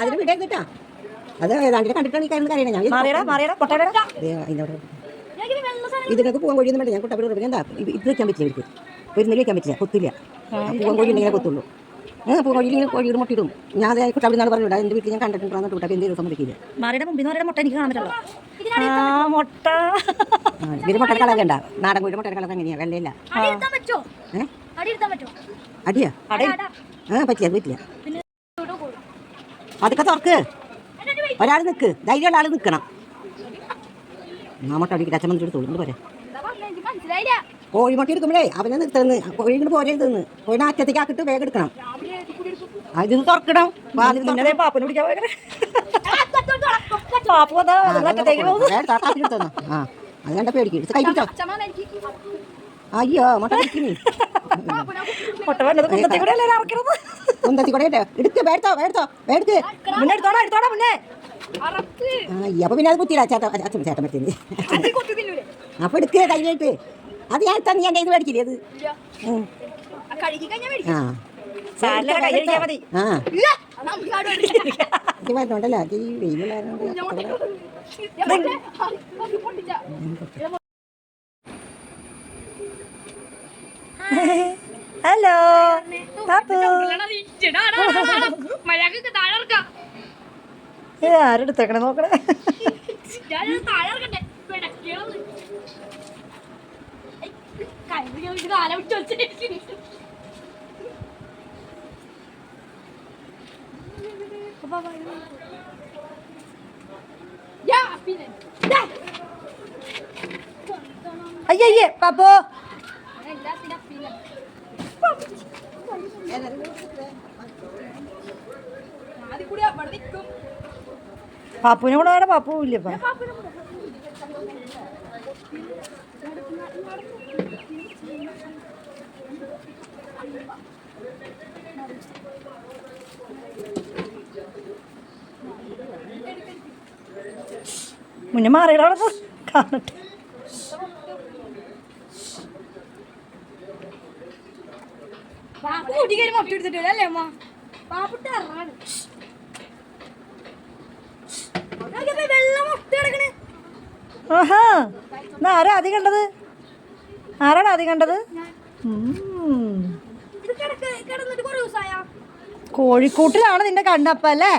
അതിന് വീഡിയോ കിട്ടാ അത് ഏതാണ്ട് കണ്ടിട്ടാണ് ഈ കാര്യം അറിയണേ. ഞാൻ ഇതിനൊക്കെ പോകാൻ കഴിയുന്ന വേണ്ട. ഞാൻ കുട്ടപ്പടി എന്താ ഇത് വെക്കാൻ പറ്റില്ല, ഇവർക്ക് പെരുന്നല് വെക്കാൻ പറ്റില്ല, കൊത്തില്ല. പൂവൻ കോഴി ഉണ്ടെങ്കിൽ കൊത്തുള്ളൂ. പൂവൻ കോഴി കോഴിയുടെ മുട്ടയിടും. ഞാൻ അതേ കുട്ടപ്പടി നാൾ പറഞ്ഞില്ല, എൻ്റെ വീട്ടിൽ ഞാൻ കണ്ടിട്ടുണ്ടെന്ന് കുട്ടപ്പടി എന്ത് സമ്മതിക്കില്ല. മുട്ട എനിക്ക് കാണാൻ മുട്ട ഇതിന് മുട്ട കളർ കണ്ട നാടൻ കോഴിയുടെ മുട്ട കളർ എങ്ങനെയാ? വെള്ളയില്ല. അടിയാ? പറ്റില്ല, അത് പറ്റില്ല. അതൊക്കെ തുറക്ക്. ഒരാൾ നിൽക്ക്, ധൈര്യമുള്ള ആൾ നിൽക്കണം. മുട്ട അടിക്കിട്ട് അച്ഛൻ വന്നിട്ട് എടുത്തോളൂ പോരെ. കോഴിമുട്ട എടുക്കുമ്പോഴേ അവനെ നിർത്തുന്നു. കോഴികൾ പോരെ ഇതെന്ന് കോഴിനെ അറ്റത്തേക്ക് ആക്കിയിട്ട് വേഗം എടുക്കണം. അതിന് തുറക്കണം. പാപ്പിന് പിടിക്കാൻ അത് കണ്ട പേടിക്കും. കൈ പിടിച്ചോ. അയ്യോ മുട്ട പിടിക്കുന്നേ. കുന്തത്തി കൂടെ എടുക്ക്. വേടത്തോ വേടത്തോ വേടക്ക്. അപ്പൊ പിന്നെ അത് കുത്തിയില്ല. ചേട്ടൻ ചേട്ടൻ പറ്റുന്നത്. അപ്പൊ എടുക്ക് കയ്യിലായിട്ട്. അത് ഞാൻ തന്നെ എൻ്റെ ഇത് മേടിക്കില്ലേ അത്. ഇത് വരുന്നുണ്ടല്ലോ ഈ വെയിലുണ്ടായിരുന്നു. ഹലോ ആരെടുത്തേക്കണേ നോക്കണേ. അയ്യേ പാപ്പോ പാപ്പുവിനെ കൂടെ വേണം. പാപ്പു ഇല്ലപ്പ. മുന്നേ മാറിയിടാണ് കാണട്ടെ. ആഹാ ആരാ ആദ്യം കണ്ടത്? ആരാണ് ആദ്യം കണ്ടത്? കോഴിക്കൂട്ടിലാണ് നിന്റെ കണ്ണ് അപ്പം അല്ലേ?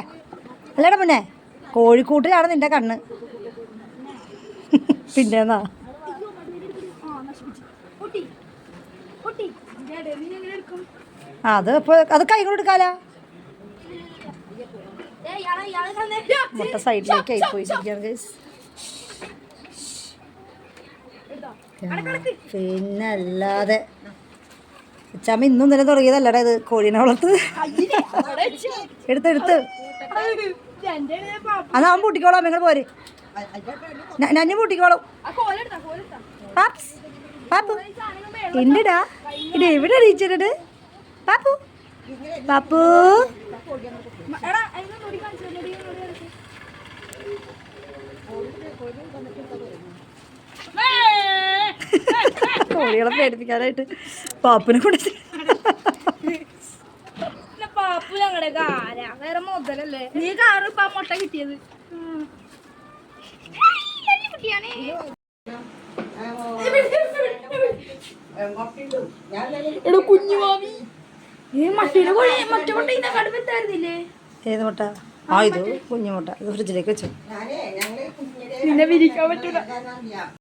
അല്ലേടാ മുന്നേ കോഴിക്കൂട്ടിലാണ് നിന്റെ കണ്ണ്. പിന്നെന്നാ അത് ഇപ്പൊ അത് കൈ കൊണ്ട് എടുക്കാല. മുട്ട സൈഡിലേക്ക് ആയി പോയിരിക്കുകയാണ്. പിന്നല്ലാതെ ചമ്മ ഇന്നും തന്നെ തുടങ്ങിയതല്ലടാ ഇത് കോഴീനെ വളർത്ത്. എടുത്ത് അത് അവൻ പൂട്ടിക്കോളാം. നിങ്ങൾ പോര്, നന്നി പൂട്ടിക്കോളും. പാപ്പു എന്തിടാ ഇത് എവിടെ അറിയിച്ചിട്ട്? പാപ്പു പാപ്പു കോഴികളെ പേടിപ്പിക്കാനായിട്ട് പാപ്പിനെ കൂടെ പാപ്പു ഞങ്ങളുടെ വേറെ മുതലല്ലേ നീ കാറ് ഇപ്പൊ മുട്ട കിട്ടിയത്. കുഞ്ഞു മാമി മുട്ട കൊണ്ടിരുന്ന കടുപ്പത്തായിരുന്നില്ലേ? ഏത് മുട്ട? ആ ഇത് കുഞ്ഞു മുട്ട. ഇത് ഫ്രിഡ്ജിലേക്ക് വെച്ചു. പിന്നെ വിരിക്കാൻ പറ്റൂല.